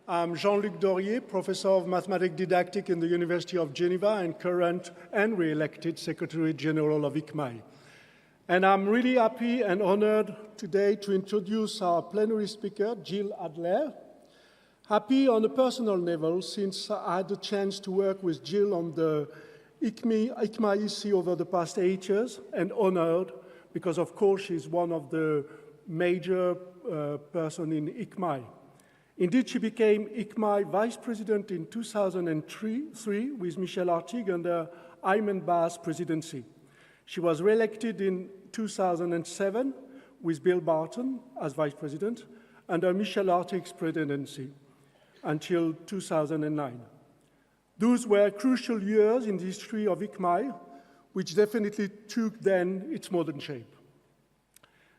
I'm Jean-Luc Dorier, Professor of Mathematics Didactic in the University of Geneva and current and re-elected Secretary General of ICMAI. And I'm really happy and honored today to introduce our plenary speaker, Jill Adler. Happy on a personal level since I had the chance to work with Jill on the ICMAI EC over the past 8 years, and honored because, of course, she's one of the major person in ICMAI. Indeed, she became ICMAI Vice President in 2003 with Michel Artigue under Ayman Ba's presidency. She was re-elected in 2007 with Bill Barton as Vice President under Michel Artigue's presidency until 2009. Those were crucial years in the history of ICMAI, which definitely took then its modern shape.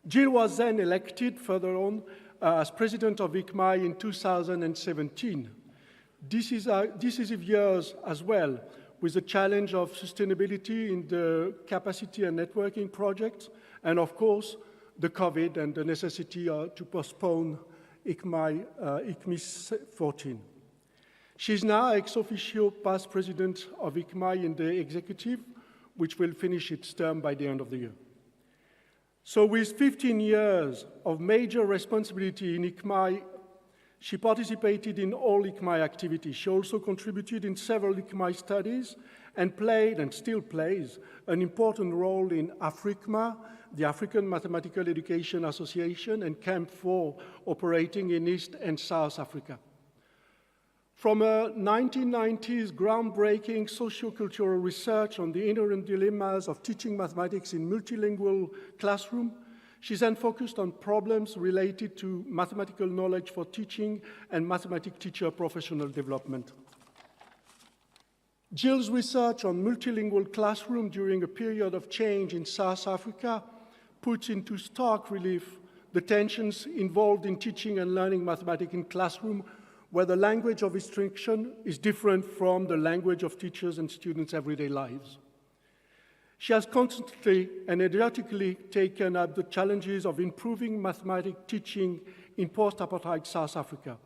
Jill was then elected further on as President of ICMAI in 2017. Decisive years as well, with the challenge of sustainability in the capacity and networking projects, and of course, the COVID and the necessity to postpone ICMI 14. She's now ex officio past President of ICMAI in the executive, which will finish its term by the end of the year. So with 15 years of major responsibility in ICMAI, she participated in all ICMAI activities. She also contributed in several ICMAI studies and played, and still plays, an important role in AFRICMA, the African Mathematical Education Association, and Camp 4 operating in East and South Africa. From a 1990s groundbreaking socio-cultural research on the inherent dilemmas of teaching mathematics in multilingual classroom, she then focused on problems related to mathematical knowledge for teaching and mathematics teacher professional development. Jill's research on multilingual classroom during a period of change in South Africa puts into stark relief the tensions involved in teaching and learning mathematics in classroom, where the language of instruction is different from the language of teachers and students' everyday lives. She has constantly and energetically taken up the challenges of improving mathematics teaching in post-apartheid South Africa,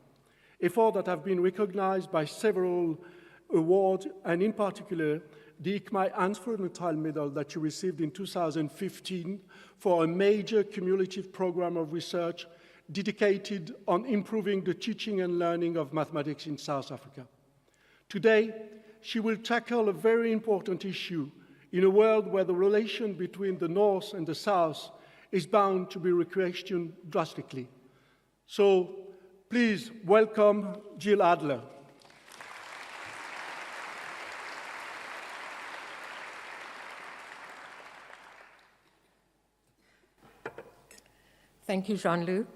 efforts that have been recognized by several awards, and in particular, the ICMAI Hans Freudenthal Medal that she received in 2015 for a major cumulative program of research dedicated on improving the teaching and learning of mathematics in South Africa. Today, she will tackle a very important issue in a world where the relation between the North and the South is bound to be re-questioned drastically. So please welcome Jill Adler. Thank you, Jean-Luc.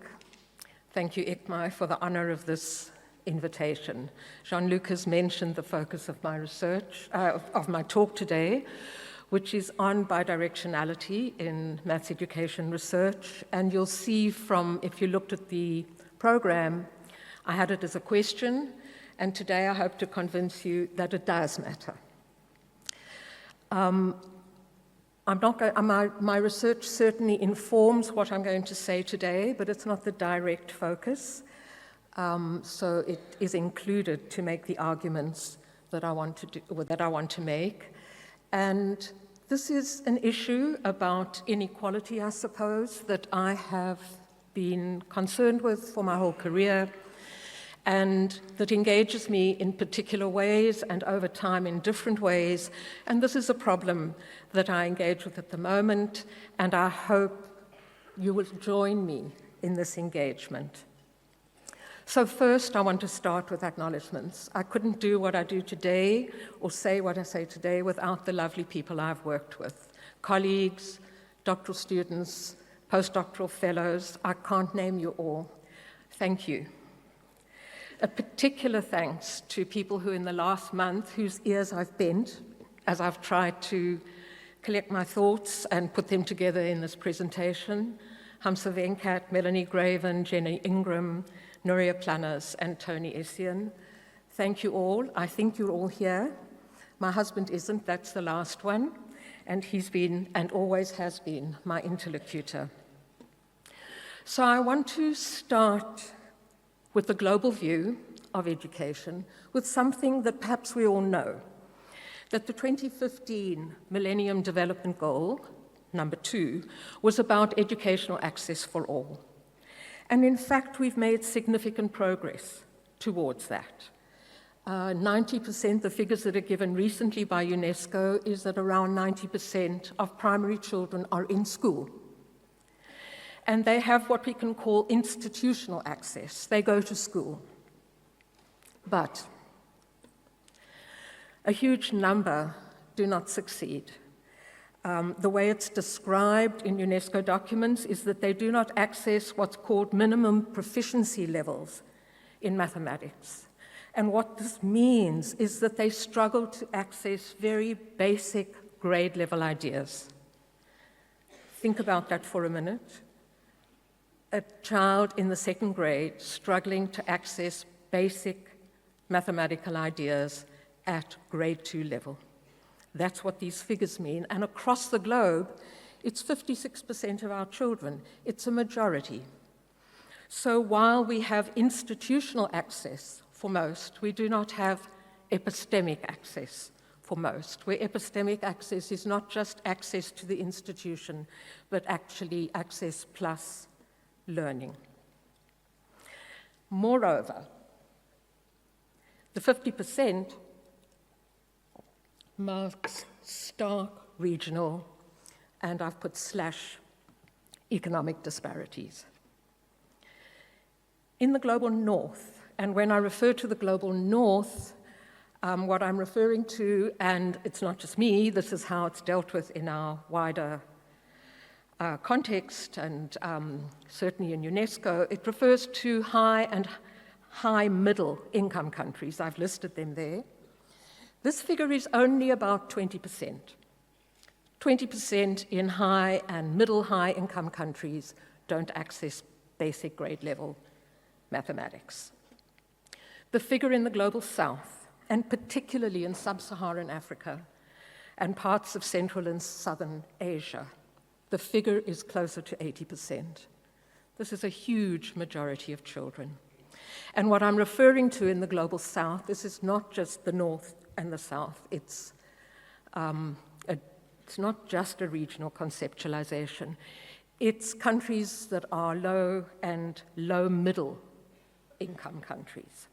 Thank you, ICMAI, for the honor of this invitation. Jean-Luc has mentioned the focus of my research, of my talk today, which is on bidirectionality in maths education research. And you'll see from, if you looked at the program, I had it as a question, and today I hope to convince you that it does matter. My research certainly informs what I'm going to say today, but it's not the direct focus. So it is included to make the arguments that I want to make. And this is an issue about inequality, I suppose, that I have been concerned with for my whole career, and that engages me in particular ways and over time in different ways. And this is a problem that I engage with at the moment, and I hope you will join me in this engagement. So first, I want to start with acknowledgements. I couldn't do what I do today or say what I say today without the lovely people I've worked with, colleagues, doctoral students, postdoctoral fellows. I can't name you all. Thank you. A particular thanks to people who in the last month, whose ears I've bent as I've tried to collect my thoughts and put them together in this presentation. Hamza Venkat, Melanie Graven, Jenny Ingram, Nuria Planas, and Tony Essien. Thank you all. I think you're all here. My husband isn't, that's the last one. And he's been, and always has been, my interlocutor. So I want to start with the global view of education with something that perhaps we all know, that the 2015 Millennium Development Goal, number 2, was about educational access for all. And in fact, we've made significant progress towards that. 90%, the figures that are given recently by UNESCO, is that around 90% of primary children are in school. And they have what we can call institutional access. They go to school. But a huge number do not succeed. The way it's described in UNESCO documents is that they do not access what's called minimum proficiency levels in mathematics. And what this means is that they struggle to access very basic grade level ideas. Think about that for a minute. A child in the 2nd grade struggling to access basic mathematical ideas at grade 2 level. That's what these figures mean. And across the globe, it's 56% of our children. It's a majority. So while we have institutional access for most, we do not have epistemic access for most, where epistemic access is not just access to the institution, but actually access plus learning. Moreover, the 50% marks stark regional, and I've put / economic disparities. In the global north, and when I refer to the global north, what I'm referring to, and it's not just me, this is how it's dealt with in our wider context, and certainly in UNESCO, it refers to high and high middle income countries. I've listed them there. This figure is only about 20%. 20% in high and middle high income countries don't access basic grade level mathematics. The figure in the global south, and particularly in sub-Saharan Africa and parts of Central and Southern Asia, the figure is closer to 80%. This is a huge majority of children. And what I'm referring to in the global south, this is not just the north and the south. It's not just a regional conceptualization. It's countries that are low and low middle income countries.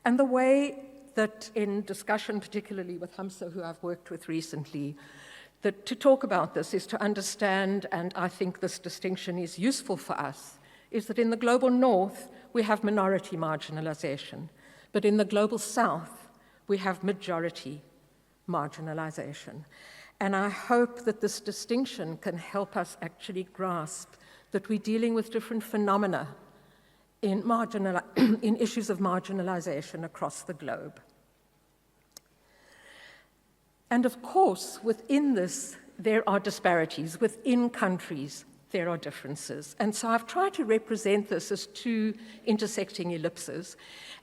And the way that in discussion, particularly with Hamza, who I've worked with recently, that to talk about this is to understand, and I think this distinction is useful for us, is that in the global north, we have minority marginalization, but in the global south, we have majority marginalization. And I hope that this distinction can help us actually grasp that we're dealing with different phenomena in issues of marginalization across the globe. And of course, within this, there are disparities. Within countries, there are differences. And so I've tried to represent this as 2 intersecting ellipses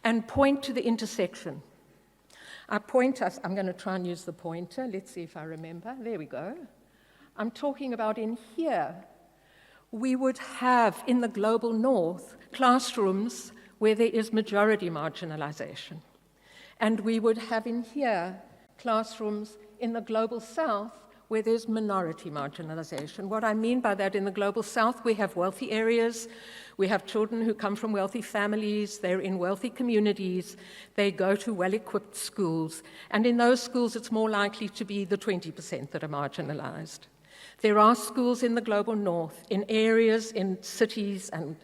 and point to the intersection. I point us, I'm going to try and use the pointer. Let's see if I remember. There we go. I'm talking about in here, we would have in the global north classrooms where there is majority marginalization. And we would have in here classrooms in the global south where there's minority marginalization. What I mean by that, in the global south, we have wealthy areas, we have children who come from wealthy families, they're in wealthy communities, they go to well-equipped schools, and in those schools it's more likely to be the 20% that are marginalized. There are schools in the global north, in areas, in cities and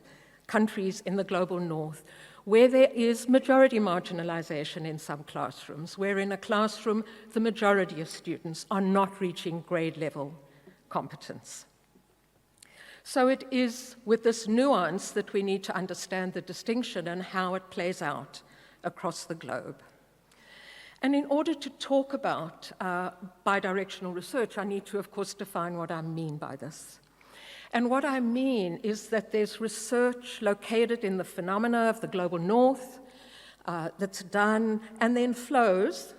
countries in the global north, where there is majority marginalization in some classrooms, where in a classroom the majority of students are not reaching grade level competence. So it is with this nuance that we need to understand the distinction and how it plays out across the globe. And in order to talk about bidirectional research, I need to, of course, define what I mean by this. And what I mean is that there's research located in the phenomena of the global north that's done and then flows.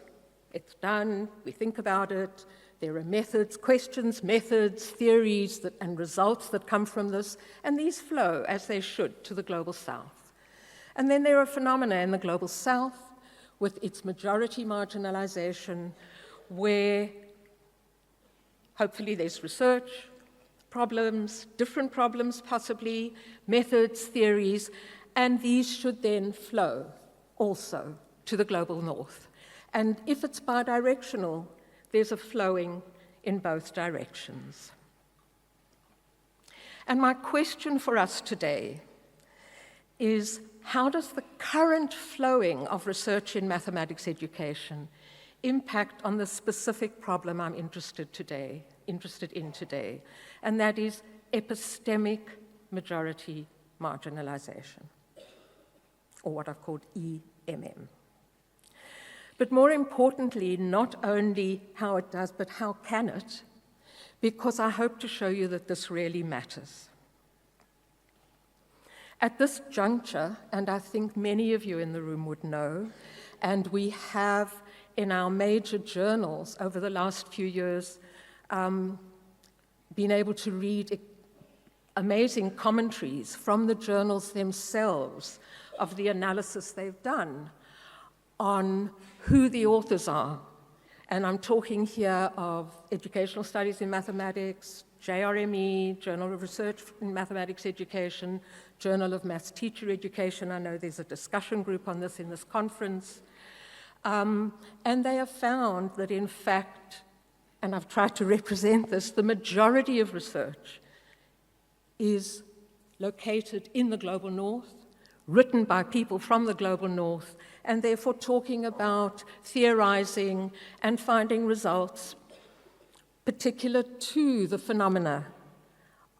It's done, we think about it, there are methods, questions, methods, theories and results that come from this, and these flow, as they should, to the global south. And then there are phenomena in the global south with its majority marginalization, where hopefully there's research, problems, different problems possibly, methods, theories, and these should then flow also to the global north. And if it's bidirectional, there's a flowing in both directions. And my question for us today is, how does the current flowing of research in mathematics education impact on the specific problem I'm interested in today, and that is epistemic majority marginalization, or what I've called EMM. But more importantly, not only how it does, but how can it, because I hope to show you that this really matters. At this juncture, and I think many of you in the room would know, and we have in our major journals over the last few years been able to read amazing commentaries from the journals themselves of the analysis they've done on who the authors are. And I'm talking here of Educational Studies in Mathematics, JRME, Journal of Research in Mathematics Education, Journal of Maths Teacher Education. I know there's a discussion group on this in this conference. And they have found that, in fact, and I've tried to represent this, the majority of research is located in the global north, written by people from the global north, and therefore talking about theorizing and finding results particular to the phenomena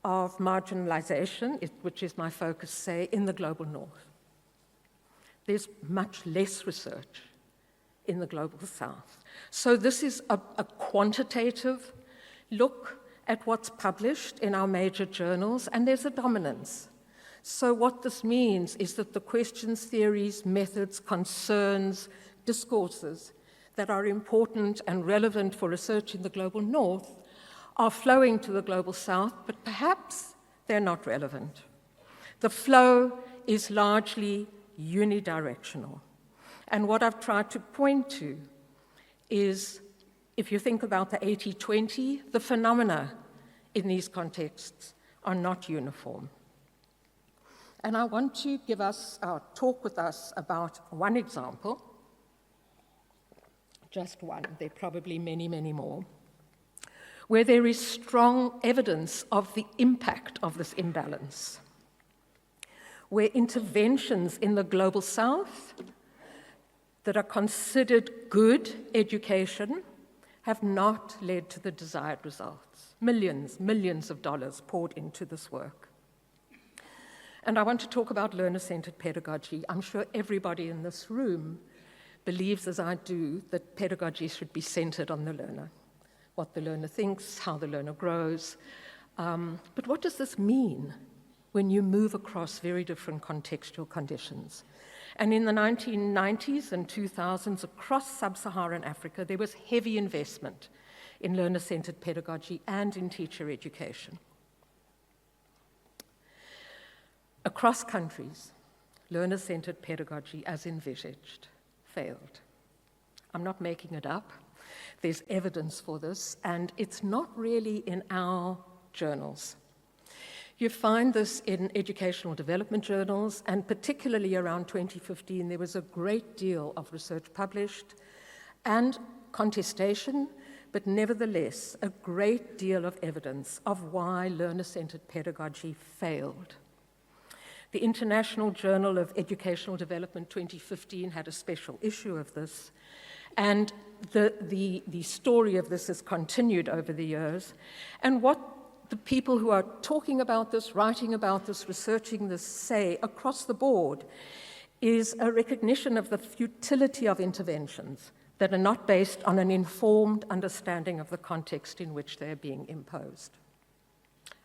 of marginalization, which is my focus, say, in the global north. There's much less research in the global south. So this is a quantitative look at what's published in our major journals, and there's a dominance. So what this means is that the questions, theories, methods, concerns, discourses that are important and relevant for research in the global north are flowing to the global south, but perhaps they're not relevant. The flow is largely unidirectional. And what I've tried to point to is, if you think about the 80-20, the phenomena in these contexts are not uniform. And I want to talk with us about one example, just one, there are probably many, many more, where there is strong evidence of the impact of this imbalance, where interventions in the global south that are considered good education have not led to the desired results. Millions of dollars poured into this work. And I want to talk about learner-centered pedagogy. I'm sure everybody in this room believes, as I do, that pedagogy should be centered on the learner, what the learner thinks, how the learner grows. But what does this mean when you move across very different contextual conditions? And in the 1990s and 2000s, across sub-Saharan Africa, there was heavy investment in learner-centered pedagogy and in teacher education. Across countries, learner-centered pedagogy, as envisaged, failed. I'm not making it up. There's evidence for this, and it's not really in our journals. You find this in educational development journals, and particularly around 2015, there was a great deal of research published and contestation, but nevertheless, a great deal of evidence of why learner-centered pedagogy failed. The International Journal of Educational Development 2015 had a special issue of this, and the story of this has continued over the years. And what the people who are talking about this, writing about this, researching this say across the board is a recognition of the futility of interventions that are not based on an informed understanding of the context in which they're being imposed.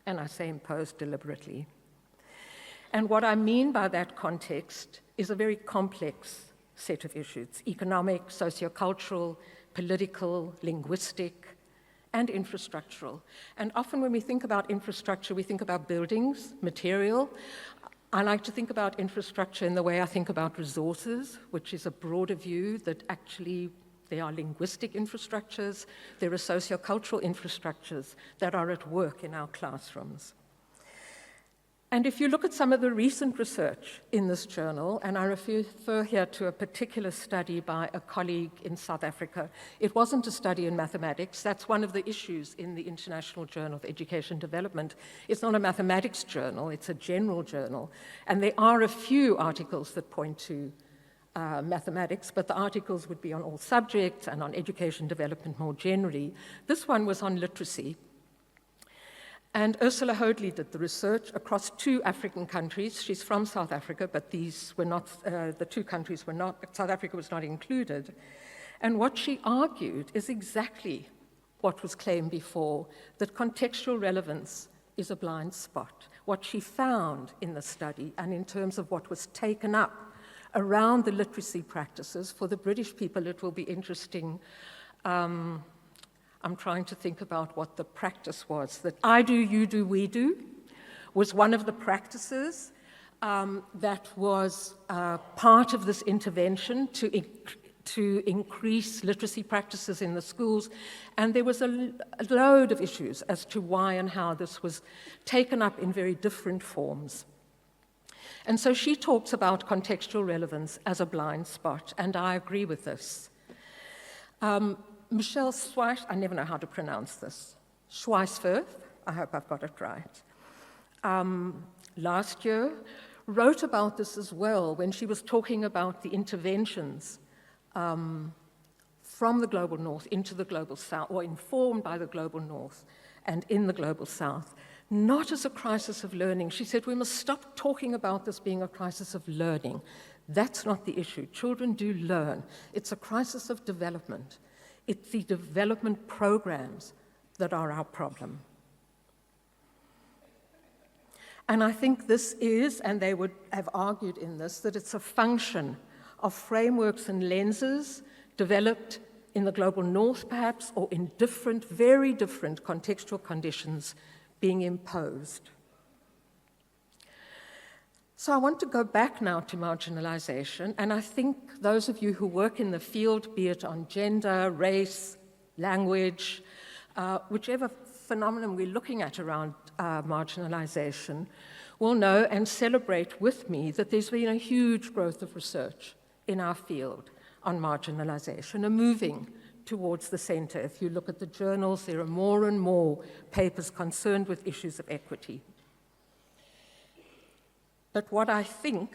And I say imposed deliberately. And what I mean by that context is a very complex set of issues: economic, sociocultural, political, linguistic, and infrastructural. And often when we think about infrastructure, we think about buildings, material. I like to think about infrastructure in the way I think about resources, which is a broader view that actually there are linguistic infrastructures, there are sociocultural infrastructures that are at work in our classrooms. And if you look at some of the recent research in this journal, and I refer here to a particular study by a colleague in South Africa, it wasn't a study in mathematics. That's one of the issues in the International Journal of Education Development. It's not a mathematics journal, it's a general journal. And there are a few articles that point to mathematics, but the articles would be on all subjects and on education development more generally. This one was on literacy. And Ursula Hoadley did the research across 2 African countries. She's from South Africa, but these were not, the 2 countries were not, South Africa was not included. And what she argued is exactly what was claimed before, that contextual relevance is a blind spot. What she found in the study, and in terms of what was taken up around the literacy practices, for the British people it will be interesting. I'm trying to think about what the practice was. That I do, you do, we do was one of the practices that was part of this intervention to increase literacy practices in the schools. And there was a load of issues as to why and how this was taken up in very different forms. And so she talks about contextual relevance as a blind spot, and I agree with this. Michelle Schweis, I never know how to pronounce this, Schweisfirth, I hope I've got it right, last year wrote about this as well when she was talking about the interventions from the global north into the global south, or informed by the global north and in the global south, not as a crisis of learning. She said we must stop talking about this being a crisis of learning. That's not the issue. Children do learn. It's a crisis of development. It's the development programs that are our problem. And I think this is, and they would have argued in this, that it's a function of frameworks and lenses developed in the global north, perhaps, or in different, very different contextual conditions being imposed. So I want to go back now to marginalization, and I think those of you who work in the field, be it on gender, race, language, whichever phenomenon we're looking at around marginalization, will know and celebrate with me that there's been a huge growth of research in our field on marginalization, and moving towards the center. If you look at the journals, there are more and more papers concerned with issues of equity. But what I think,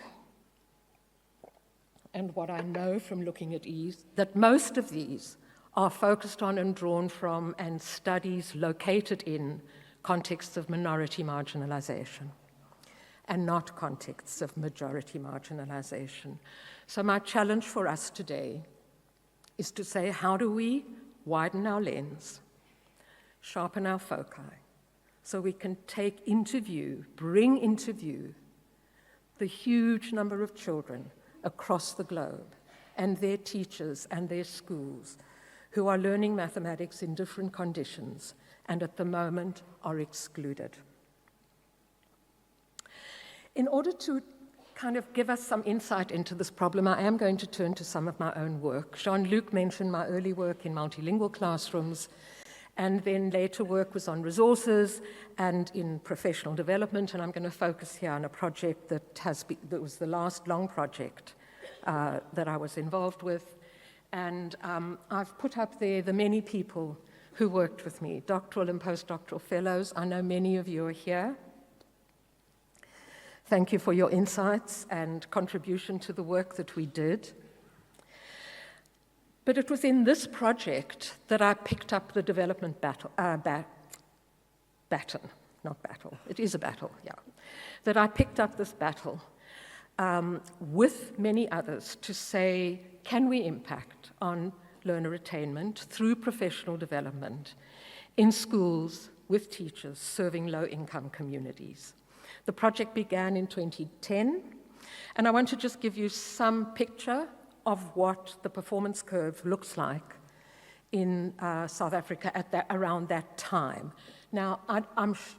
and what I know from looking at these, that most of these are focused on and drawn from and studies located in contexts of minority marginalization and not contexts of majority marginalization. So my challenge for us today is to say, how do we widen our lens, sharpen our foci, so we can take into view, bring into view, the huge number of children across the globe and their teachers and their schools who are learning mathematics in different conditions and at the moment are excluded. In order to kind of give us some insight into this problem, I am going to turn to some of my own work. Jean-Luc mentioned my early work in multilingual classrooms, and then later work was on resources and in professional development, and I'm going to focus here on a project that was the last long project that I was involved with. And I've put up there the many people who worked with me, doctoral and postdoctoral fellows. I know many of you are here. Thank you for your insights and contribution to the work that we did. But it was in this project that I picked up the development baton, not battle, it is a battle, yeah, that I picked up this battle with many others to say, can we impact on learner attainment through professional development in schools with teachers serving low-income communities? The project began in 2010, and I want to just give you some picture of what the performance curve looks like in South Africa at around that time. Now,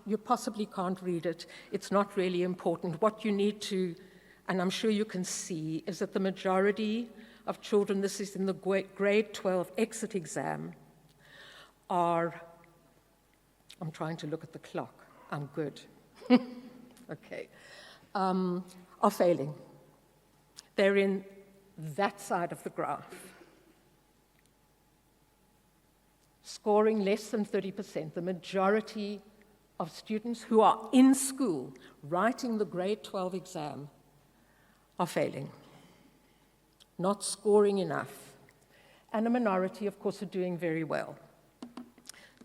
you possibly can't read it. It's not really important. What you need to, and I'm sure you can see, is that the majority of children, this is in the grade 12 exit exam, I'm trying to look at the clock. I'm good. Okay. Are failing. They're in that side of the graph. Scoring less than 30%, the majority of students who are in school writing the grade 12 exam are failing, not scoring enough. And a minority, of course, are doing very well.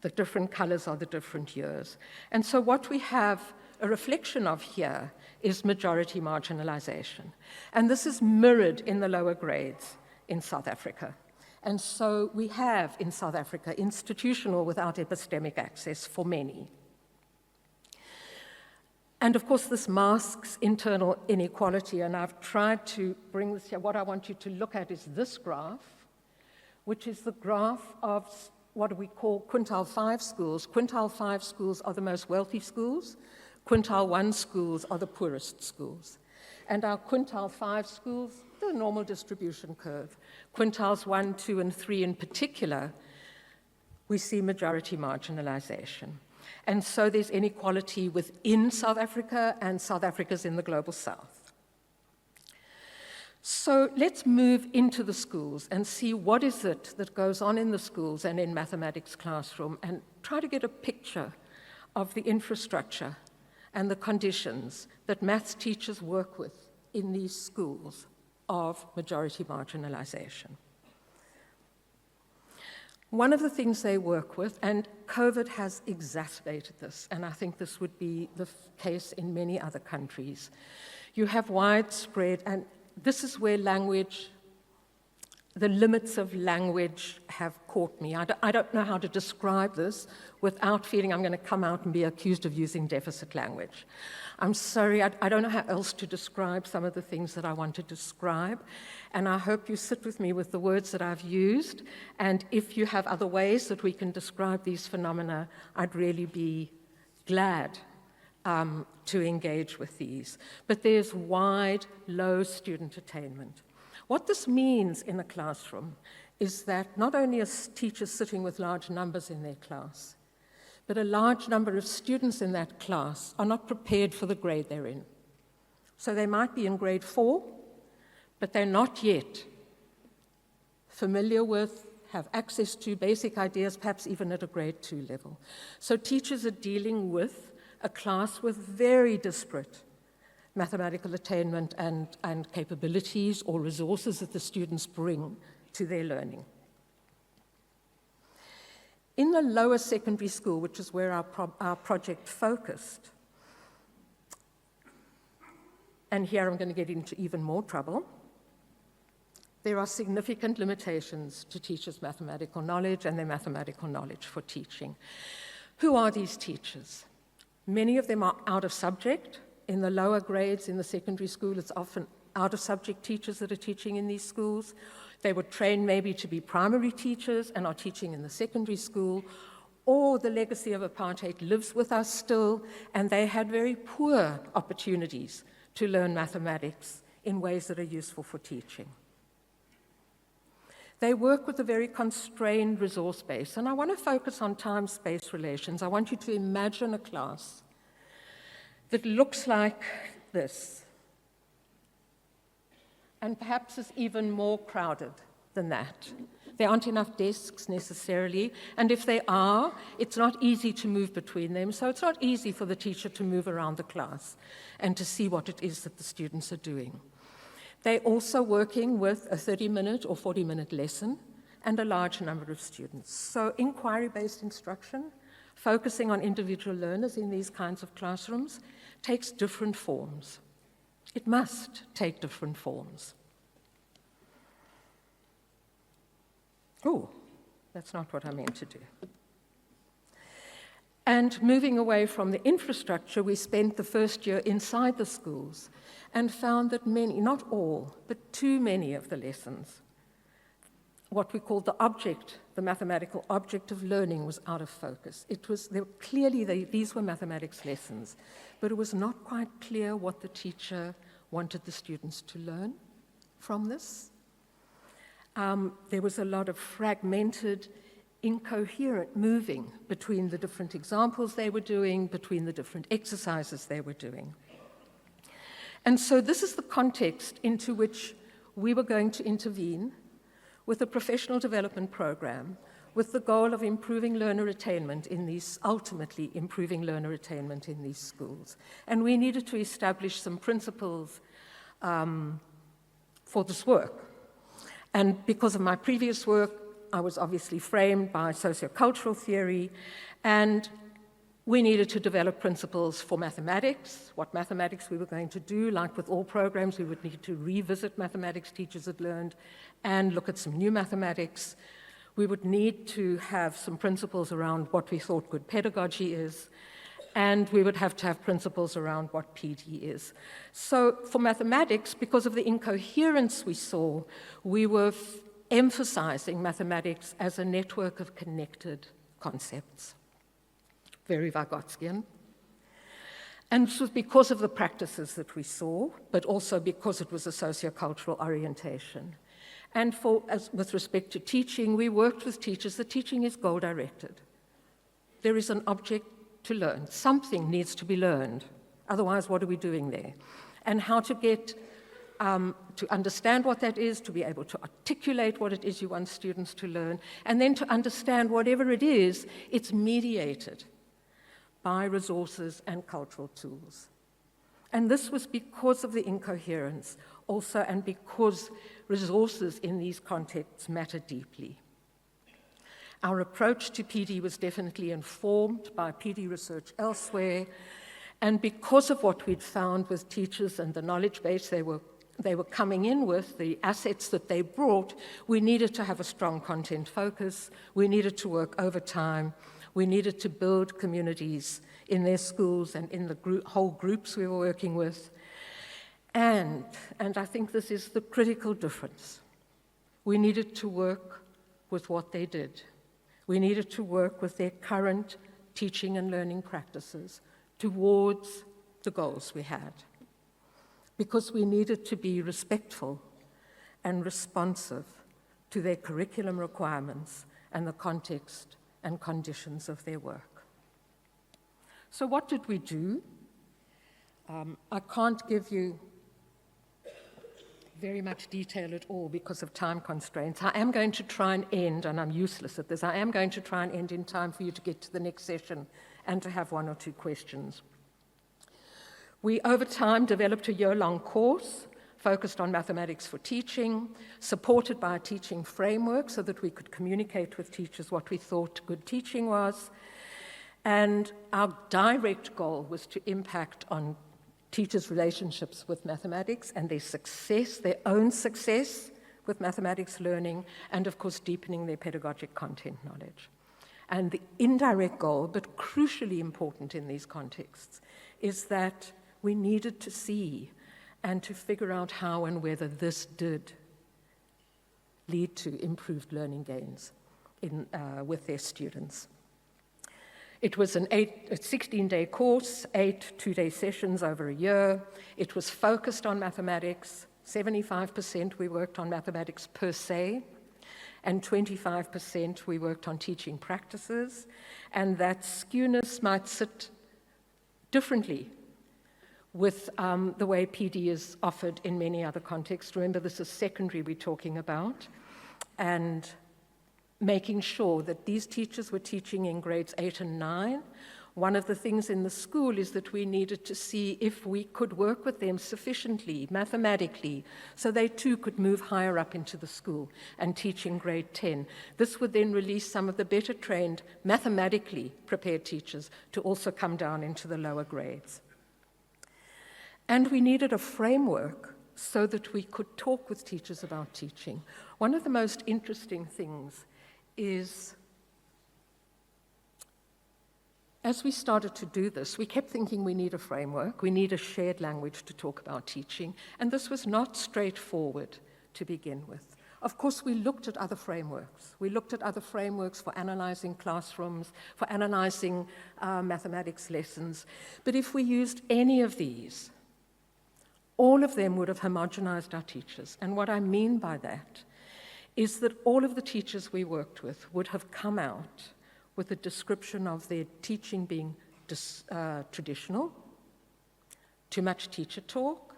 The different colors are the different years. And so what we have a reflection of here is majority marginalization. And this is mirrored in the lower grades in South Africa. And so we have in South Africa institutional without epistemic access for many. And of course, this masks internal inequality, and I've tried to bring this here. What I want you to look at is this graph, which is the graph of what we call quintile 5 schools. Quintile 5 schools are the most wealthy schools. Quintile 1 schools are the poorest schools. And our quintile 5 schools, the normal distribution curve. Quintiles 1, 2, and 3 in particular, we see majority marginalization. And so there's inequality within South Africa, and South Africa's in the global south. So let's move into the schools and see what is it that goes on in the schools and in mathematics classroom, and try to get a picture of the infrastructure and the conditions that maths teachers work with in these schools of majority marginalization. One of the things they work with, and COVID has exacerbated this, and I think this would be the case in many other countries, you have widespread, and this is where language, the limits of language have caught me. I don't know how to describe this without feeling I'm going to come out and be accused of using deficit language. I'm sorry, I don't know how else to describe some of the things that I want to describe, and I hope you sit with me with the words that I've used, and if you have other ways that we can describe these phenomena, I'd really be glad to engage with these. But there's wide, low student attainment. What this means in a classroom is that not only are teachers sitting with large numbers in their class, but a large number of students in that class are not prepared for the grade they're in. So they might be in grade 4, but they're not yet familiar with, have access to basic ideas, perhaps even at a grade 2 level. So teachers are dealing with a class with very disparate mathematical attainment and capabilities or resources that the students bring to their learning. In the lower secondary school, which is where our project focused, and here I'm going to get into even more trouble, there are significant limitations to teachers' mathematical knowledge and their mathematical knowledge for teaching. Who are these teachers? Many of them are out of subject. In the lower grades in the secondary school, it's often out of subject teachers that are teaching in these schools. They were trained maybe to be primary teachers and are teaching in the secondary school, or the legacy of apartheid lives with us still, and they had very poor opportunities to learn mathematics in ways that are useful for teaching. They work with a very constrained resource base, and I want to focus on time-space relations. I want you to imagine a class that looks like this, and perhaps is even more crowded than that. There aren't enough desks necessarily, and if they are, it's not easy to move between them, so it's not easy for the teacher to move around the class and to see what it is that the students are doing. They're also working with a 30-minute or 40-minute lesson and a large number of students. So inquiry-based instruction, focusing on individual learners in these kinds of classrooms, takes different forms. It must take different forms. Oh, that's not what I meant to do. And moving away from the infrastructure, we spent the first year inside the schools and found that many, not all, but too many of the lessons what we called the object, the mathematical object of learning, was out of focus. These were mathematics lessons, but it was not quite clear what the teacher wanted the students to learn from this. There was a lot of fragmented, incoherent moving between the different examples they were doing, between the different exercises they were doing. And so this is the context into which we were going to intervene with a professional development program with the goal of improving learner attainment in these, ultimately improving learner attainment in these schools. And we needed to establish some principles for this work. And because of my previous work, I was obviously framed by sociocultural theory, and we needed to develop principles for mathematics, what mathematics we were going to do. Like with all programs, we would need to revisit mathematics teachers had learned and look at some new mathematics. We would need to have some principles around what we thought good pedagogy is, and we would have to have principles around what PD is. So for mathematics, because of the incoherence we saw, we were emphasizing mathematics as a network of connected concepts. Very Vygotskian. And this was because of the practices that we saw, but also because it was a sociocultural orientation. And with respect to teaching, we worked with teachers. The teaching is goal-directed. There is an object to learn. Something needs to be learned. Otherwise, what are we doing there? And how to get to understand what that is, to be able to articulate what it is you want students to learn, and then to understand whatever it is, it's mediated by resources and cultural tools. And this was because of the incoherence also, and because resources in these contexts matter deeply. Our approach to PD was definitely informed by PD research elsewhere, and because of what we'd found with teachers and the knowledge base they were coming in with, the assets that they brought, we needed to have a strong content focus, we needed to work overtime, we needed to build communities in their schools and in the whole groups we were working with. And I think this is the critical difference. We needed to work with what they did. We needed to work with their current teaching and learning practices towards the goals we had, because we needed to be respectful and responsive to their curriculum requirements and the context and conditions of their work. So what did we do? I can't give you very much detail at all because of time constraints. I am going to try and end, and I'm useless at this, I am going to try and end in time for you to get to the next session and to have one or two questions. We, over time, developed a year-long course focused on mathematics for teaching, supported by a teaching framework so that we could communicate with teachers what we thought good teaching was. And our direct goal was to impact on teachers' relationships with mathematics and their success, their own success with mathematics learning, and of course deepening their pedagogic content knowledge. And the indirect goal, but crucially important in these contexts, is that we needed to see and to figure out how and whether this did lead to improved learning gains with their students. It was a 16-day course, 8 two-day sessions over a year. It was focused on mathematics. 75% we worked on mathematics per se, and 25% we worked on teaching practices. And that skewness might sit differently with the way PD is offered in many other contexts. Remember, this is secondary we're talking about. And making sure that these teachers were teaching in grades 8 and 9. One of the things in the school is that we needed to see if we could work with them sufficiently, mathematically, so they too could move higher up into the school and teach in grade 10. This would then release some of the better trained, mathematically prepared teachers to also come down into the lower grades. And we needed a framework so that we could talk with teachers about teaching. One of the most interesting things is, as we started to do this, we kept thinking we need a framework, we need a shared language to talk about teaching, and this was not straightforward to begin with. Of course, we looked at other frameworks. We looked at other frameworks for analyzing classrooms, for analyzing mathematics lessons. But if we used any of these, all of them would have homogenized our teachers. And what I mean by that is that all of the teachers we worked with would have come out with a description of their teaching being traditional, too much teacher talk,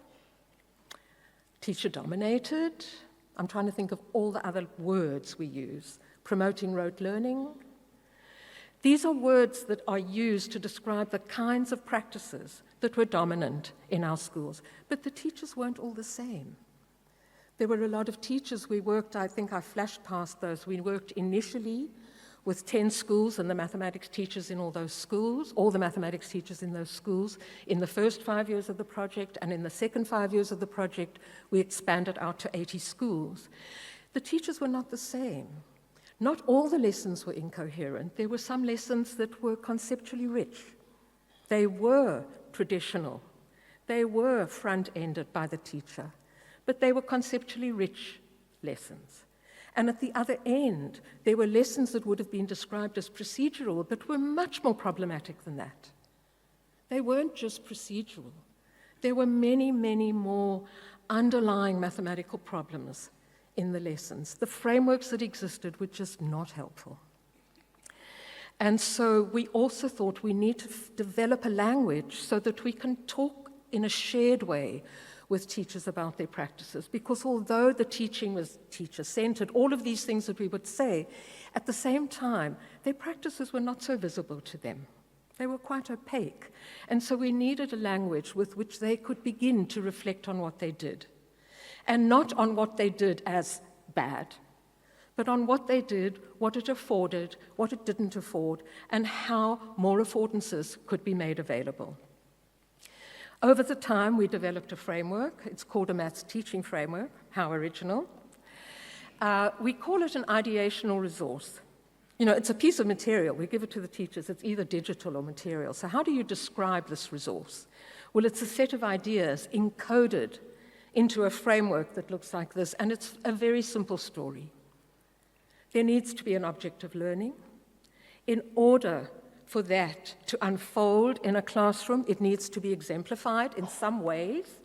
teacher-dominated. I'm trying to think of all the other words we use. Promoting rote learning. These are words that are used to describe the kinds of practices that were dominant in our schools. But the teachers weren't all the same. There were a lot of teachers we worked, I think I flashed past those. We worked initially with 10 schools and the mathematics teachers in all those schools, all the mathematics teachers in those schools. In the first 5 years of the project, and in the second 5 years of the project, we expanded out to 80 schools. The teachers were not the same. Not all the lessons were incoherent. There were some lessons that were conceptually rich. They were traditional. They were front-ended by the teacher, but they were conceptually rich lessons. And at the other end, there were lessons that would have been described as procedural, but were much more problematic than that. They weren't just procedural. There were many, many more underlying mathematical problems in the lessons. The frameworks that existed were just not helpful. And so we also thought we need to develop a language so that we can talk in a shared way with teachers about their practices, because although the teaching was teacher-centered, all of these things that we would say, at the same time, their practices were not so visible to them. They were quite opaque. And so we needed a language with which they could begin to reflect on what they did. And not on what they did as bad, but on what they did, what it afforded, what it didn't afford, and how more affordances could be made available. Over the time, we developed a framework. It's called a maths teaching framework. How original. We call it an ideational resource. You know, it's a piece of material. We give it to the teachers. It's either digital or material. So how do you describe this resource? Well, it's a set of ideas encoded into a framework that looks like this, and it's a very simple story. There needs to be an object of learning. In order for that to unfold in a classroom, it needs to be exemplified in some ways.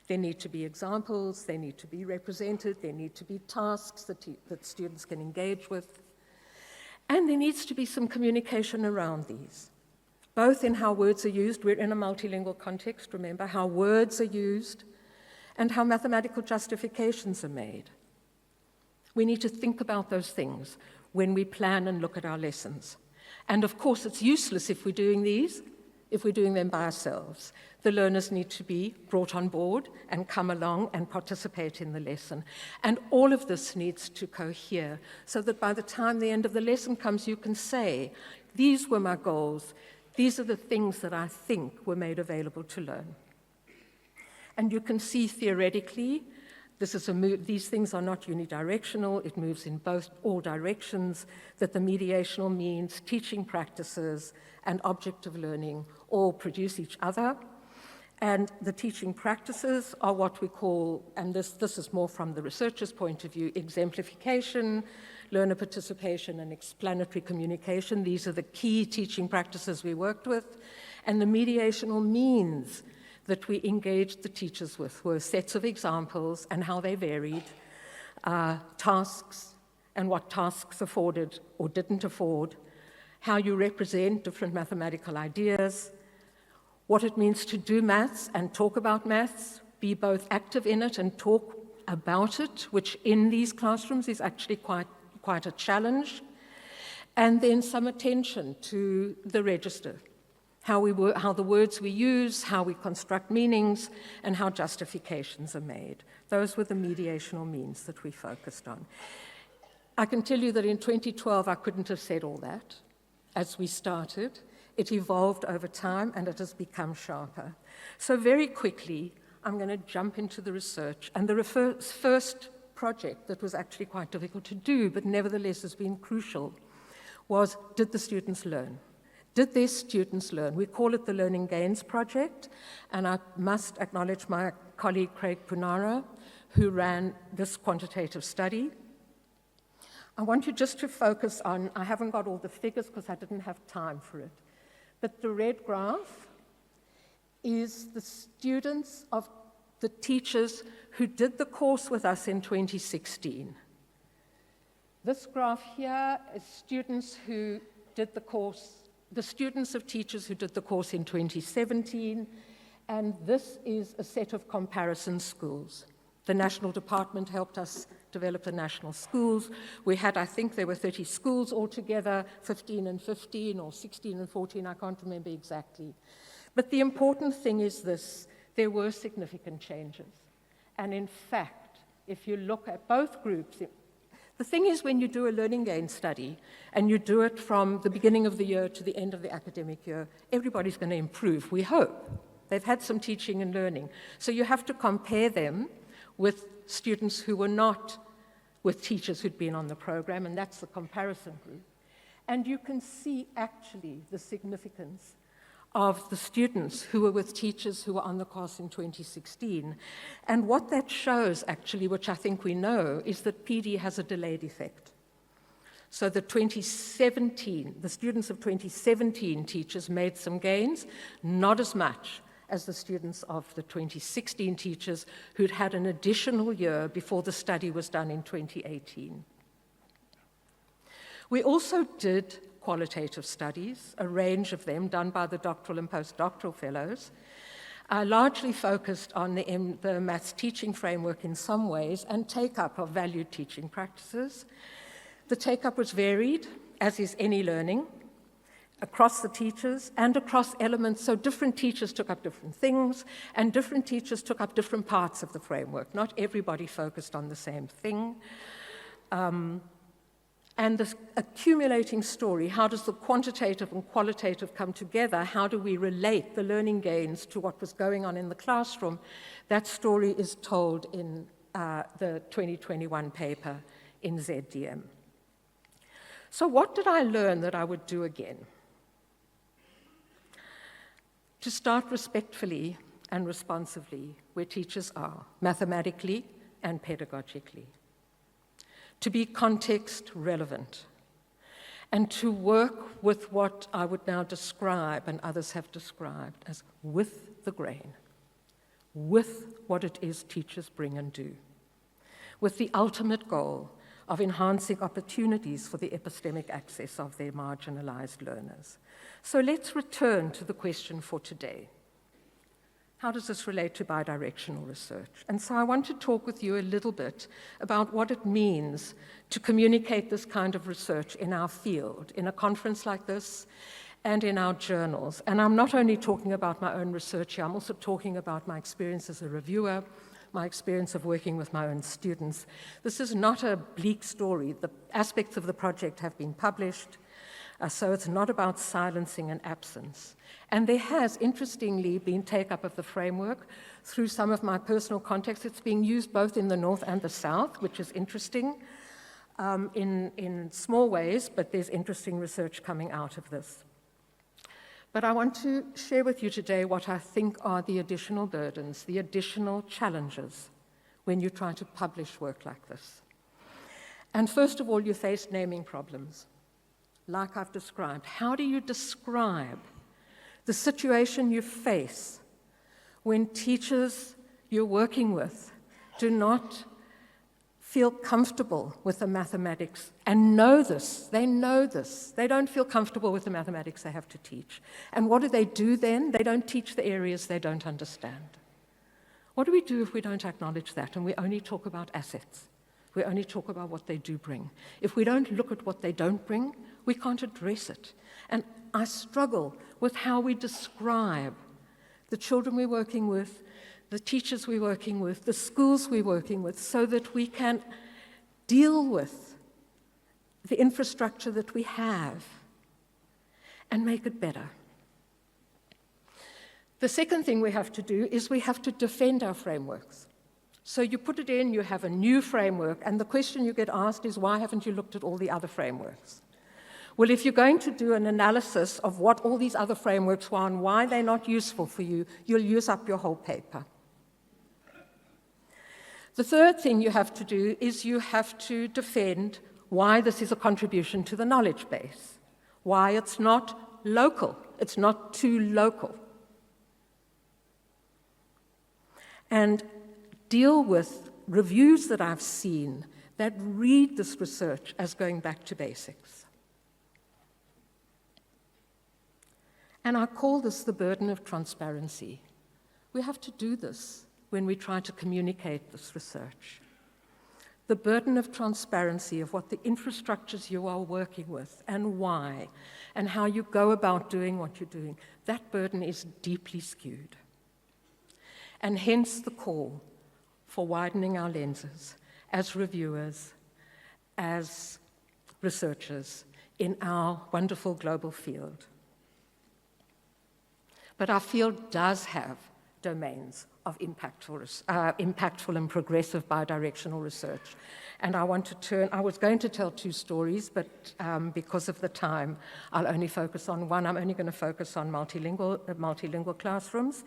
There need to be examples, they need to be represented, there need to be tasks that students can engage with. And there needs to be some communication around these, both in how words are used. We're in a multilingual context, remember, how words are used, and how mathematical justifications are made. We need to think about those things when we plan and look at our lessons. And of course, it's useless if we're doing them by ourselves. The learners need to be brought on board and come along and participate in the lesson. And all of this needs to cohere so that by the time the end of the lesson comes, you can say, these were my goals. These are the things that I think were made available to learn. And you can see theoretically, these things are not unidirectional. It moves in all directions, that the mediational means, teaching practices, and object of learning all produce each other. And the teaching practices are what we call, and this is more from the researcher's point of view, exemplification, learner participation, and explanatory communication. These are the key teaching practices we worked with. And the mediational means that we engaged the teachers with were sets of examples and how they varied, tasks and what tasks afforded or didn't afford, how you represent different mathematical ideas, what it means to do maths and talk about maths, be both active in it and talk about it, which in these classrooms is actually quite a challenge, and then some attention to the register. How the words we use, how we construct meanings, and how justifications are made. Those were the mediational means that we focused on. I can tell you that in 2012, I couldn't have said all that as we started. It evolved over time, and it has become sharper. So very quickly, I'm going to jump into the research. And the first project that was actually quite difficult to do, but nevertheless has been crucial, was, did the students learn? Did their students learn? We call it the Learning Gains Project, and I must acknowledge my colleague Craig Punara, who ran this quantitative study. I want you just to focus on, I haven't got all the figures because I didn't have time for it, but the red graph is the students of the teachers who did the course with us in 2016. This graph here is students who did the course, the students of teachers who did the course in 2017, and this is a set of comparison schools. The National Department helped us develop the national schools. We had, I think there were 30 schools altogether, 15 and 15 or 16 and 14, I can't remember exactly. But the important thing is this, there were significant changes. And in fact, if you look at both groups, the thing is when you do a learning gain study and you do it from the beginning of the year to the end of the academic year, everybody's going to improve, we hope. They've had some teaching and learning. So you have to compare them with students who were not with teachers who'd been on the program, and that's the comparison group. And you can see actually the significance of the students who were with teachers who were on the course in 2016. And what that shows actually, which I think we know, is that PD has a delayed effect. So the students of 2017 teachers made some gains, not as much as the students of the 2016 teachers who'd had an additional year before the study was done in 2018. We also did qualitative studies, a range of them done by the doctoral and postdoctoral fellows, largely focused on the maths teaching framework in some ways and take-up of valued teaching practices. The take-up was varied, as is any learning, across the teachers and across elements, so different teachers took up different things and different teachers took up different parts of the framework. Not everybody focused on the same thing. And this accumulating story, how does the quantitative and qualitative come together? How do we relate the learning gains to what was going on in the classroom? That story is told in the 2021 paper in ZDM. So what did I learn that I would do again? To start respectfully and responsively where teachers are, mathematically and pedagogically. To be context relevant, and to work with what I would now describe, and others have described, as with the grain, with what it is teachers bring and do, with the ultimate goal of enhancing opportunities for the epistemic access of their marginalized learners. So let's return to the question for today. How does this relate to bidirectional research? And so I want to talk with you a little bit about what it means to communicate this kind of research in our field, in a conference like this, and in our journals. And I'm not only talking about my own research here, I'm also talking about my experience as a reviewer, my experience of working with my own students. This is not a bleak story. The aspects of the project have been published, so it's not about silencing and absence. And there has, interestingly, been take-up of the framework through some of my personal contacts. It's being used both in the North and the South, which is interesting in small ways, but there's interesting research coming out of this. But I want to share with you today what I think are the additional burdens, the additional challenges when you try to publish work like this. And first of all, you face naming problems, like I've described. How do you describe the situation you face when teachers you're working with do not feel comfortable with the mathematics and know this, they don't feel comfortable with the mathematics they have to teach. And what do then? They don't teach the areas they don't understand. What do we do if we don't acknowledge that and we only talk about assets? We only talk about what they do bring. If we don't look at what they don't bring, we can't address it. And I struggle with how we describe the children we're working with, the teachers we're working with, the schools we're working with, so that we can deal with the infrastructure that we have and make it better. The second thing we have to do is we have to defend our frameworks. So you put it in, you have a new framework, and the question you get asked is, why haven't you looked at all the other frameworks? Well, if you're going to do an analysis of what all these other frameworks are and why they're not useful for you, you'll use up your whole paper. The third thing you have to do is you have to defend why this is a contribution to the knowledge base, why it's not local, it's not too local. And deal with reviews that I've seen that read this research as going back to basics. And I call this the burden of transparency. We have to do this when we try to communicate this research. The burden of transparency of what the infrastructures you are working with and why, and how you go about doing what you're doing, that burden is deeply skewed. And hence the call for widening our lenses as reviewers, as researchers in our wonderful global field. But our field does have domains of impactful and progressive bidirectional research. And I was going to tell two stories, but because of the time, I'll only focus on one. I'm only going to focus on multilingual classrooms.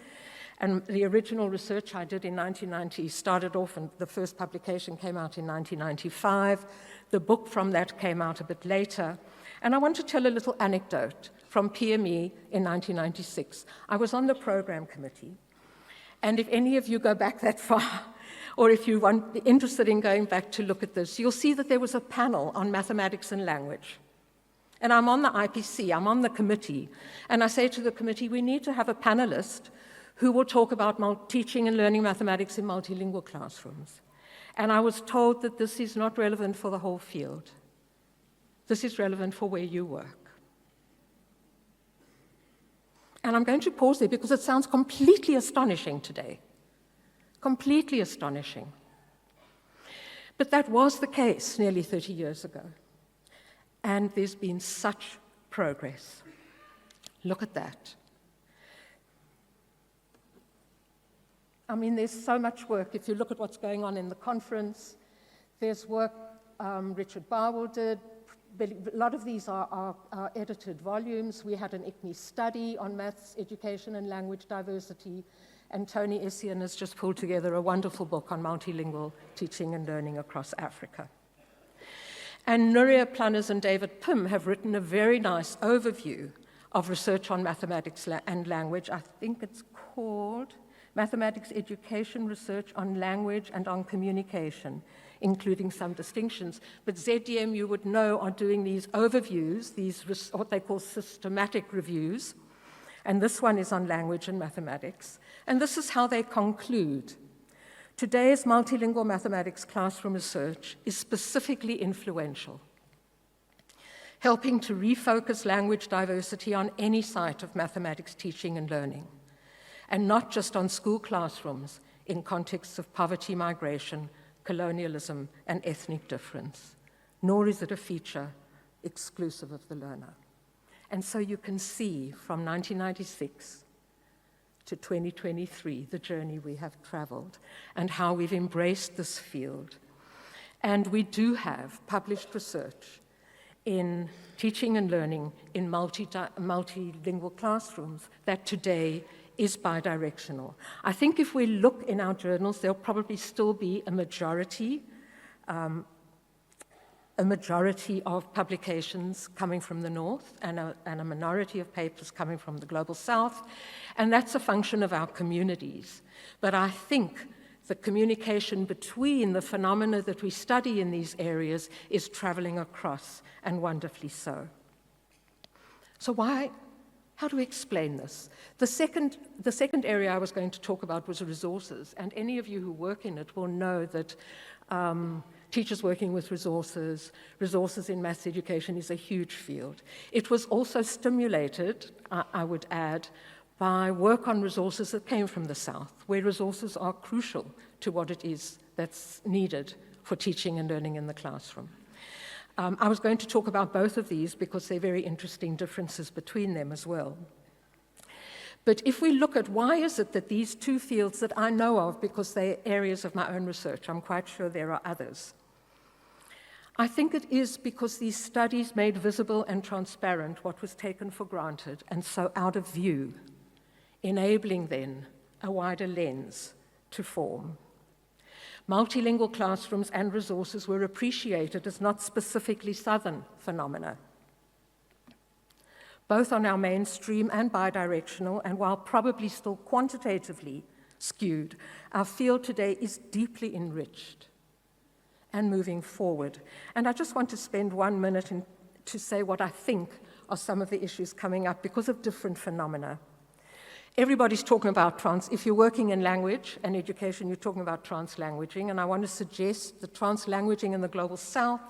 And the original research I did in 1990 started off, and the first publication came out in 1995. The book from that came out a bit later. And I want to tell a little anecdote from PME in 1996. I was on the program committee. And if any of you go back that far, or if you're interested in going back to look at this, you'll see that there was a panel on mathematics and language. And I'm on the IPC, I'm on the committee, and I say to the committee, we need to have a panelist who will talk about teaching and learning mathematics in multilingual classrooms. And I was told that this is not relevant for the whole field. This is relevant for where you work. And I'm going to pause there because it sounds completely astonishing today. Completely astonishing. But that was the case nearly 30 years ago. And there's been such progress. Look at that. I mean, there's so much work. If you look at what's going on in the conference, there's work Richard Barwell did. A lot of these are edited volumes. We had an ICNI study on maths, education, and language diversity, and Tony Essien has just pulled together a wonderful book on multilingual teaching and learning across Africa. And Nuria Planners and David Pym have written a very nice overview of research on mathematics and language. I think it's called Mathematics Education Research on Language and on Communication, including some distinctions. But ZDM, you would know, are doing these overviews, these what they call systematic reviews, and this one is on language and mathematics. And this is how they conclude. Today's multilingual mathematics classroom research is specifically influential, helping to refocus language diversity on any site of mathematics teaching and learning, and not just on school classrooms in contexts of poverty, migration, colonialism, and ethnic difference, nor is it a feature exclusive of the learner. And so you can see from 1996 to 2023 the journey we have traveled and how we've embraced this field. And we do have published research in teaching and learning in multilingual classrooms that today is bidirectional. I think if we look in our journals, there'll probably still be a majority of publications coming from the North and a minority of papers coming from the Global South, and that's a function of our communities. But I think the communication between the phenomena that we study in these areas is traveling across, and wonderfully so. So how do we explain this? The second area I was going to talk about was resources, and any of you who work in it will know that teachers working with resources in maths education is a huge field. It was also stimulated, I would add, by work on resources that came from the South, where resources are crucial to what it is that's needed for teaching and learning in the classroom. I was going to talk about both of these because there are very interesting differences between them as well. But if we look at why is it that these two fields that I know of, because they're areas of my own research, I'm quite sure there are others, I think it is because these studies made visible and transparent what was taken for granted and so out of view, enabling then a wider lens to form. Multilingual classrooms and resources were appreciated as not specifically Southern phenomena. Both are now mainstream and bidirectional, and while probably still quantitatively skewed, our field today is deeply enriched and moving forward. And I just want to spend 1 minute to say what I think are some of the issues coming up because of different phenomena. Everybody's talking about if you're working in language and education, you're talking about translanguaging, and I want to suggest that translanguaging in the Global South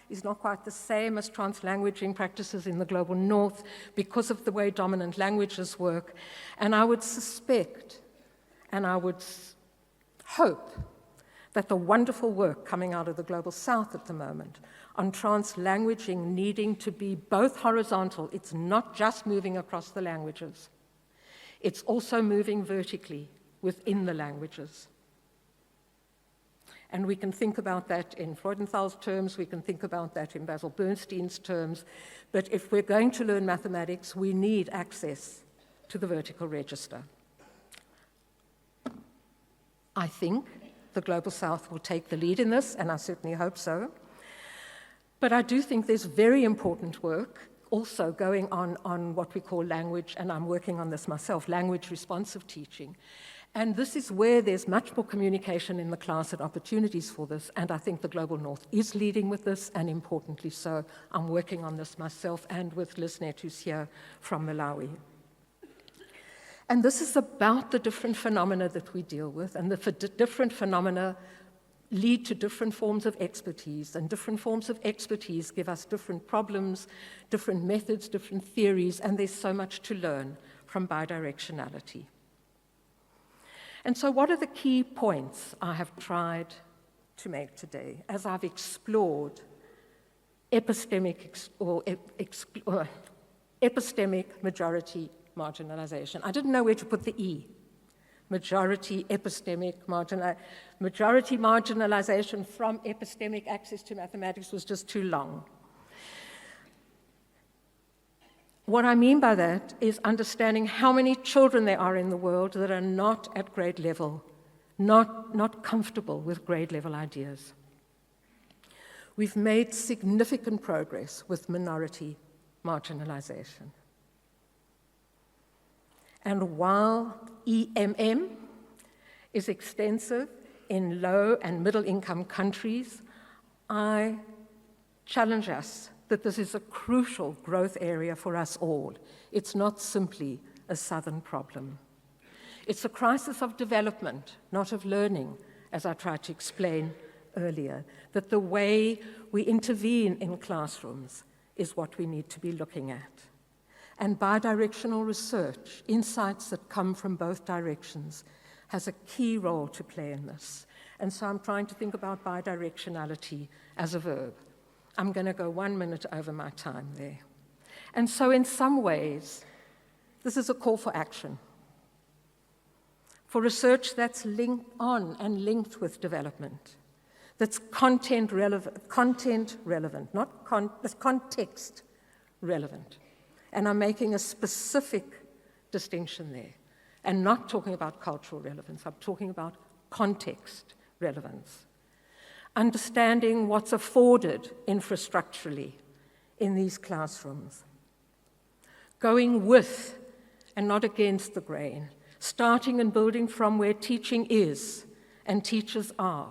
is not quite the same as translanguaging practices in the Global North because of the way dominant languages work. And I would suspect, and I would hope, that the wonderful work coming out of the Global South at the moment on translanguaging needing to be both horizontal, it's not just moving across the languages, it's also moving vertically within the languages. And we can think about that in Freudenthal's terms, we can think about that in Basil Bernstein's terms, but if we're going to learn mathematics, we need access to the vertical register. I think the Global South will take the lead in this, and I certainly hope so. But I do think there's very important work also going on what we call language, and I'm working on this myself, language responsive teaching. And this is where there's much more communication in the class and opportunities for this, and I think the Global North is leading with this, and importantly so. I'm working on this myself and with Lisnet, who's here from Malawi. And this is about the different phenomena that we deal with, and the different phenomena lead to different forms of expertise, and different forms of expertise give us different problems, different methods, different theories, and there's so much to learn from bidirectionality. And so what are the key points I have tried to make today as I've explored epistemic majority marginalization? I didn't know where to put the E. Majority marginalization from epistemic access to mathematics was just too long. What I mean by that is understanding how many children there are in the world that are not at grade level, not comfortable with grade level ideas. We've made significant progress with minority marginalization. And while EMM is extensive in low and middle income countries, I challenge us that this is a crucial growth area for us all. It's not simply a Southern problem. It's a crisis of development, not of learning, as I tried to explain earlier, that the way we intervene in classrooms is what we need to be looking at. And bidirectional research, insights that come from both directions, has a key role to play in this. And so I'm trying to think about bidirectionality as a verb. I'm going to go 1 minute over my time there. And so in some ways, this is a call for action, for research that's linked on and linked with development, that's content relevant, that's context relevant. And I'm making a specific distinction there, and not talking about cultural relevance. I'm talking about context relevance. Understanding what's afforded infrastructurally in these classrooms. Going with and not against the grain. Starting and building from where teaching is and teachers are.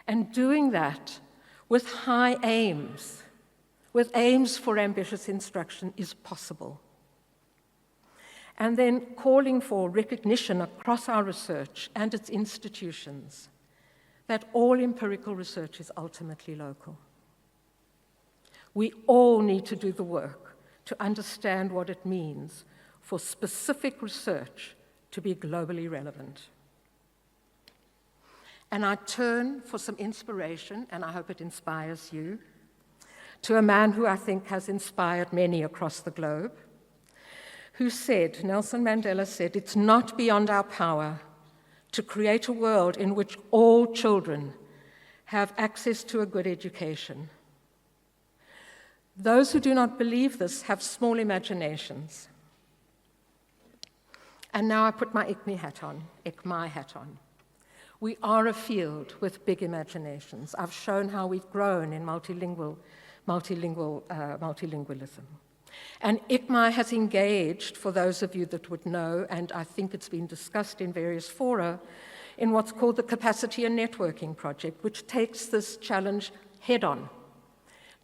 And doing that with high aims, with aims for ambitious instruction is possible. And then calling for recognition across our research and its institutions that all empirical research is ultimately local. We all need to do the work to understand what it means for specific research to be globally relevant. And I turn for some inspiration, and I hope it inspires you, to a man who I think has inspired many across the globe, who said, Nelson Mandela said, "It's not beyond our power to create a world in which all children have access to a good education. Those who do not believe this have small imaginations." And now I put my ICMI hat on. We are a field with big imaginations. I've shown how we've grown in multilingualism. And ICMAI has engaged, for those of you that would know, and I think it's been discussed in various fora, in what's called the Capacity and Networking Project, which takes this challenge head-on,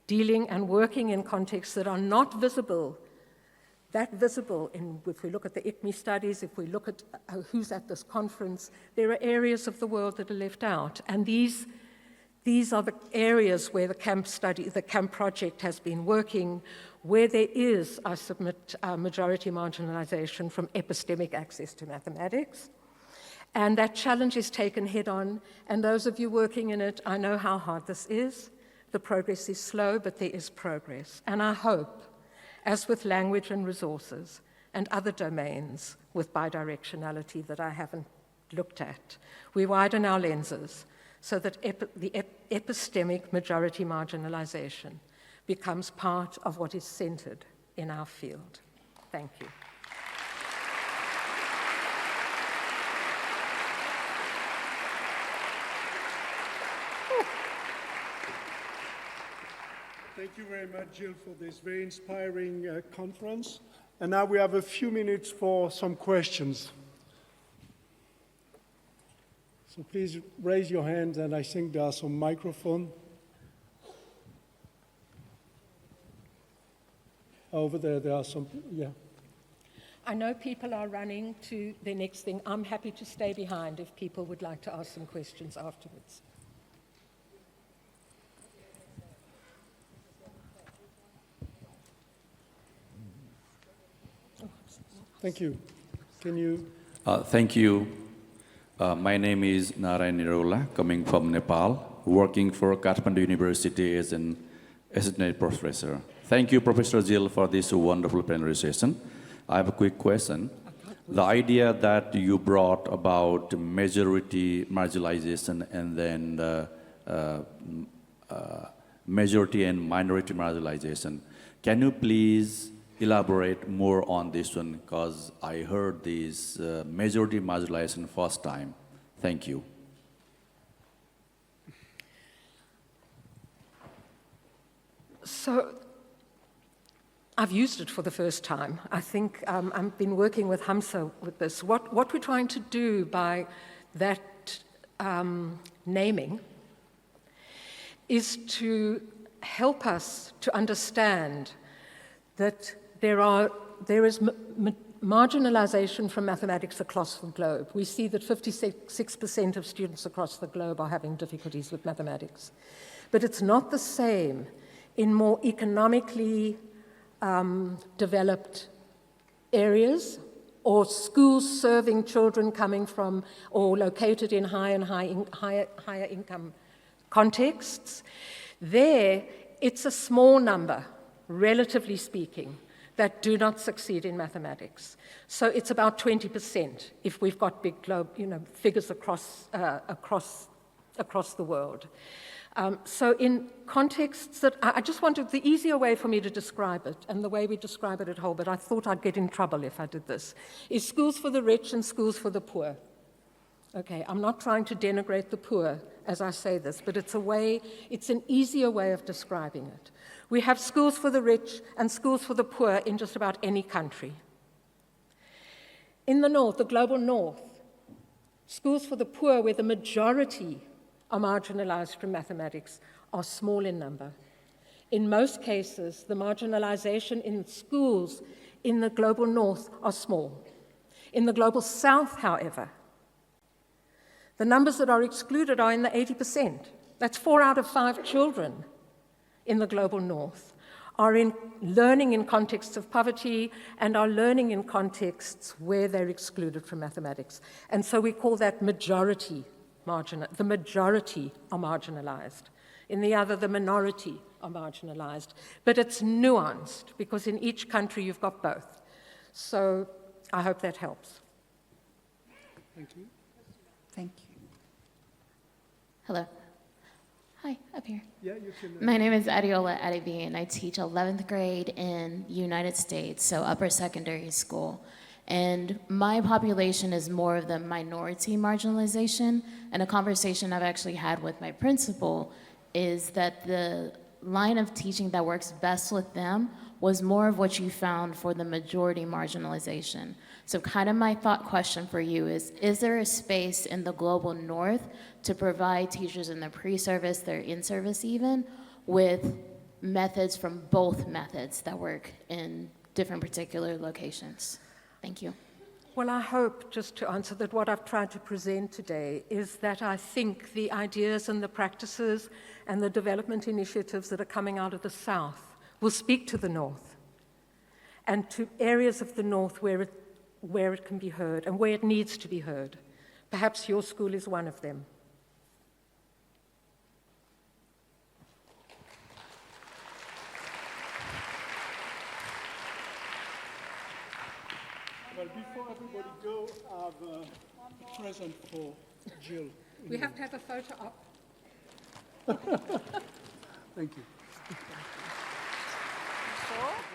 dealing and working in contexts that are not visible, if we look at the ICMI studies, if we look at who's at this conference, there are areas of the world that are left out. And these are the areas where the CAMP project has been working, where there is, I submit, majority marginalization from epistemic access to mathematics. And that challenge is taken head on, and those of you working in it, I know how hard this is. The progress is slow, but there is progress. And I hope, as with language and resources and other domains with bidirectionality that I haven't looked at, we widen our lenses so that the epistemic majority marginalization becomes part of what is centered in our field. Thank you. Thank you very much, Jill, for this very inspiring conference. And now we have a few minutes for some questions. So please raise your hand, and I think there are some microphones. Over there are some, yeah. I know people are running to their next thing. I'm happy to stay behind if people would like to ask some questions afterwards. Thank you. Can you? Thank you. My name is Narayan Nirola, coming from Nepal, working for Kathmandu University as an assistant professor. Thank you, Professor Jill, for this wonderful plenary session. I have a quick question. The idea that you brought about majority marginalization and then majority and minority marginalization, can you please elaborate more on this one? Because I heard this majority marginalization first time. Thank you. So I've used it for the first time. I think I've been working with Hamza with this. What we're trying to do by that naming is to help us to understand that there is marginalization from mathematics across the globe. We see that 56% of students across the globe are having difficulties with mathematics. But it's not the same in more economically developed areas or schools serving children coming from or located in higher income contexts. There, it's a small number, relatively speaking, that do not succeed in mathematics. So it's about 20% if we've got big figures across the world. So in contexts that, I just wanted the easier way for me to describe it, and the way we describe it at Hull, but I thought I'd get in trouble if I did this, is schools for the rich and schools for the poor. Okay, I'm not trying to denigrate the poor as I say this, but it's an easier way of describing it. We have schools for the rich and schools for the poor in just about any country. In the north, the global north, schools for the poor where the majority are marginalized from mathematics are small in number. In most cases, the marginalization in schools in the global north are small. In the global south, however, the numbers that are excluded are in the 80%. That's 4 out of 5 children in the global north are learning in contexts of poverty and are learning in contexts where they're excluded from mathematics. And so we call that majority the majority are marginalized. In the other, the minority are marginalized. But it's nuanced because in each country you've got both. So I hope that helps. Thank you. Thank you. Hello. Hi, up here. Yeah, you can. My name is Adiola Adebi, and I teach 11th grade in the United States, so upper secondary school. And my population is more of the minority marginalization. And a conversation I've actually had with my principal is that the line of teaching that works best with them was more of what you found for the majority marginalization. So kind of my thought question for you is there a space in the global north to provide teachers in the pre-service, their in-service even, with methods from both methods that work in different particular locations? Thank you. Well, I hope, just to answer that, what I've tried to present today is that I think the ideas and the practices and the development initiatives that are coming out of the South will speak to the North and to areas of the North where it can be heard and where it needs to be heard. Perhaps your school is one of them. Well, before everybody go, I have a present for Jill. We have to have a photo op. Thank you. Sure.